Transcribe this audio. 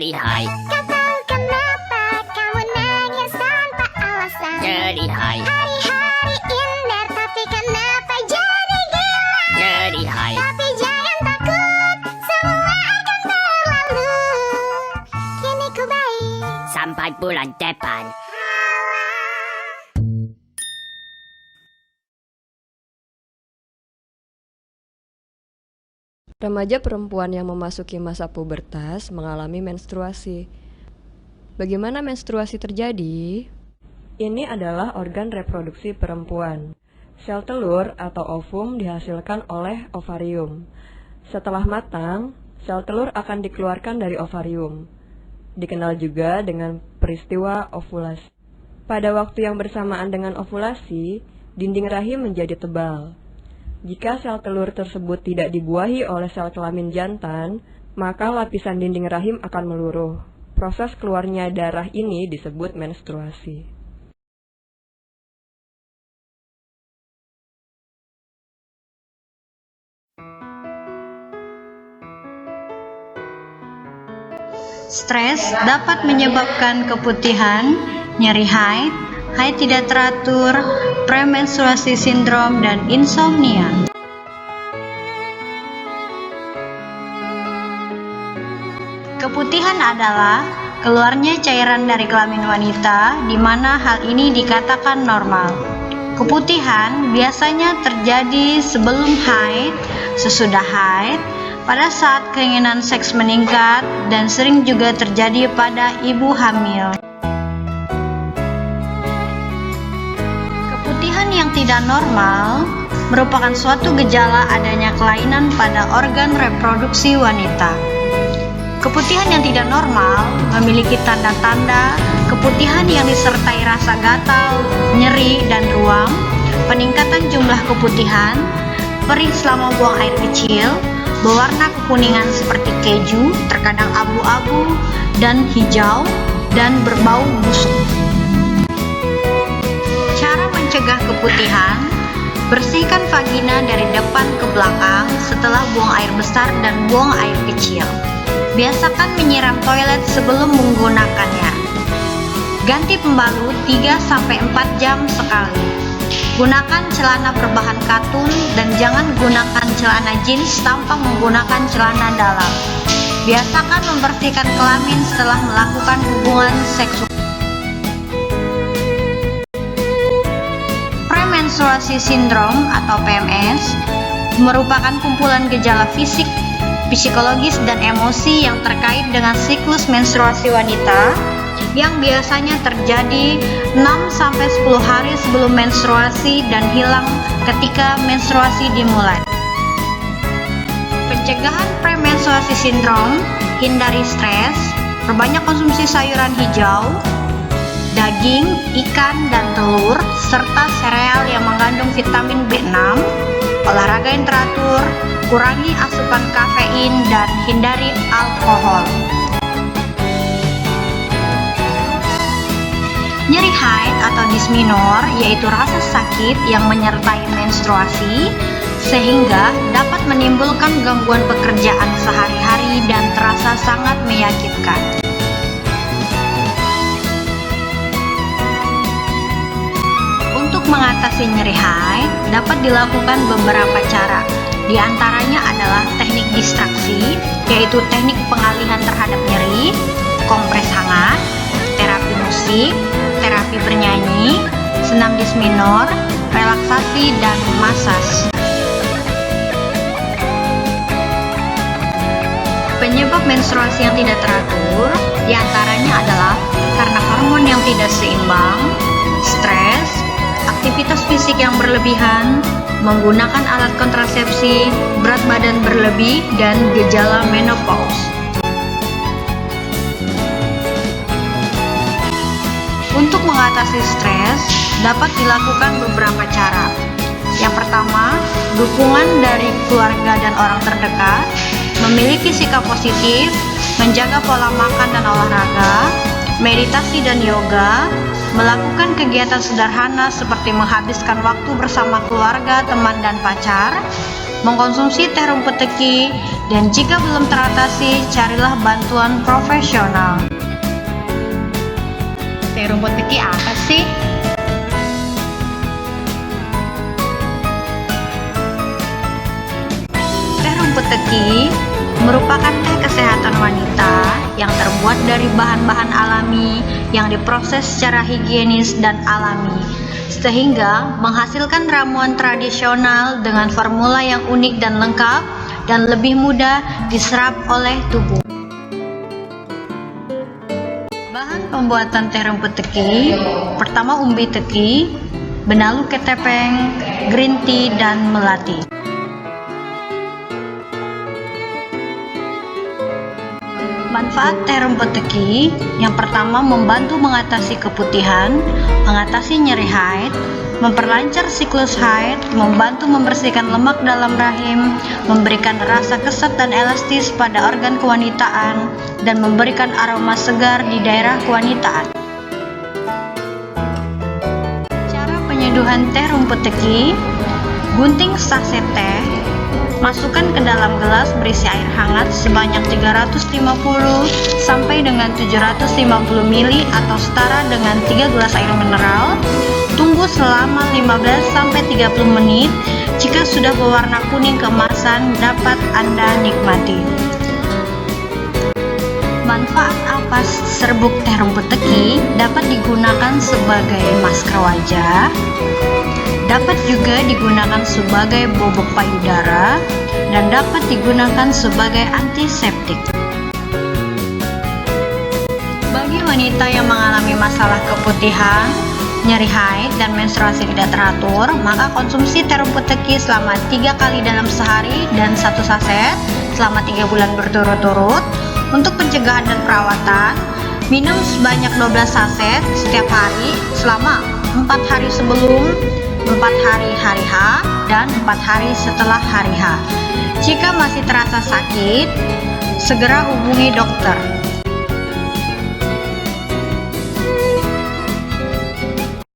Jadi hai, Katakan kenapa kamu nangis tanpa alasan. jadi hai, Hari-hari indah tapi kenapa jadi gila. jadi hai. Tapi jangan takut, semua akan berlalu. Kini ku baik. Sampai bulan depan. Remaja perempuan yang memasuki masa pubertas mengalami menstruasi. Bagaimana menstruasi terjadi? Ini adalah organ reproduksi perempuan. Sel telur atau ovum dihasilkan oleh ovarium. Setelah matang, sel telur akan dikeluarkan dari ovarium. Dikenal juga dengan peristiwa ovulasi. Pada waktu yang bersamaan dengan ovulasi, dinding rahim menjadi tebal. Jika sel telur tersebut tidak dibuahi oleh sel kelamin jantan, maka lapisan dinding rahim akan meluruh. Proses keluarnya darah ini disebut menstruasi. Stres dapat menyebabkan keputihan, nyeri haid, haid tidak teratur, premenstruasi sindrom, dan insomnia. Keputihan adalah keluarnya cairan dari kelamin wanita, di mana hal ini dikatakan normal. Keputihan biasanya terjadi sebelum haid, sesudah haid, pada saat keinginan seks meningkat, dan sering juga terjadi pada ibu hamil. Keputihan yang tidak normal merupakan suatu gejala adanya kelainan pada organ reproduksi wanita. Keputihan yang tidak normal memiliki tanda-tanda keputihan yang disertai rasa gatal, nyeri, dan ruam, peningkatan jumlah keputihan, perih selama buang air kecil, berwarna kekuningan seperti keju, terkadang abu-abu dan hijau, dan berbau busuk. Cara mencegah keputihan: bersihkan vagina dari depan ke belakang setelah buang air besar dan buang air kecil. Biasakan menyiram toilet sebelum menggunakannya. Ganti pembalut 3-4 jam sekali. Gunakan celana berbahan katun dan jangan gunakan celana jeans tanpa menggunakan celana dalam. Biasakan membersihkan kelamin setelah melakukan hubungan seksual. Premenstruasi sindrom atau PMS merupakan kumpulan gejala fisik, psikologis, dan emosi yang terkait dengan siklus menstruasi wanita yang biasanya terjadi 6-10 hari sebelum menstruasi dan hilang ketika menstruasi dimulai. Pencegahan premenstruasi sindrom: hindari stres, perbanyak konsumsi sayuran hijau, daging, ikan, dan telur, serta sereal yang mengandung vitamin B6, olahraga yang teratur, kurangi asupan kafein, dan hindari alkohol. Nyeri haid atau dismenor yaitu rasa sakit yang menyertai menstruasi sehingga dapat menimbulkan gangguan pekerjaan sehari-hari dan terasa sangat menyakitkan. Untuk mengatasi nyeri haid dapat dilakukan beberapa cara. Di antaranya adalah teknik distraksi, yaitu teknik pengalihan terhadap nyeri, kompres hangat, terapi musik, terapi bernyanyi, senam dismenor, relaksasi, dan masas. Penyebab menstruasi yang tidak teratur diantaranya adalah karena hormon yang tidak seimbang, stres, aktivitas fisik yang berlebihan, menggunakan alat kontrasepsi, berat badan berlebih, dan gejala menopause. Untuk mengatasi stres, dapat dilakukan beberapa cara. Yang pertama, dukungan dari keluarga dan orang terdekat, memiliki sikap positif, menjaga pola makan dan olahraga, meditasi dan yoga, melakukan kegiatan sederhana seperti menghabiskan waktu bersama keluarga, teman, dan pacar, mengkonsumsi teh rumput teki, dan jika belum teratasi, carilah bantuan profesional. Teh rumput teki apa sih? Teh rumput teki merupakan teh kesehatan wanita yang terbuat dari bahan-bahan alami yang diproses secara higienis dan alami, sehingga menghasilkan ramuan tradisional dengan formula yang unik dan lengkap dan lebih mudah diserap oleh tubuh. Bahan pembuatan teh rumput teki: pertama, umbi teki, benalu ketepeng, green tea, dan melati. Manfaat teh rumput teki: yang pertama, membantu mengatasi keputihan, mengatasi nyeri haid, memperlancar siklus haid, membantu membersihkan lemak dalam rahim, memberikan rasa kesat dan elastis pada organ kewanitaan, dan memberikan aroma segar di daerah kewanitaan. Cara penyeduhan teh rumput teki: gunting saset teh, masukkan ke dalam gelas berisi air hangat sebanyak 350 sampai dengan 750 ml atau setara dengan 3 gelas air mineral. Tunggu selama 15 sampai 30 menit. Jika sudah berwarna kuning keemasan, dapat Anda nikmati. Manfaat ampas serbuk teh rumput teki: dapat digunakan sebagai masker wajah, dapat juga digunakan sebagai bobok payudara, dan dapat digunakan sebagai antiseptik. Bagi wanita yang mengalami masalah keputihan, nyeri haid, dan menstruasi tidak teratur, maka konsumsi teh rumput teki selama 3 kali dalam sehari dan 1 saset selama 3 bulan berturut-turut. Untuk pencegahan dan perawatan, minum sebanyak 12 saset setiap hari selama 4 hari sebelum, 4 hari hari H, dan 4 hari setelah hari H. Jika masih terasa sakit, segera hubungi dokter.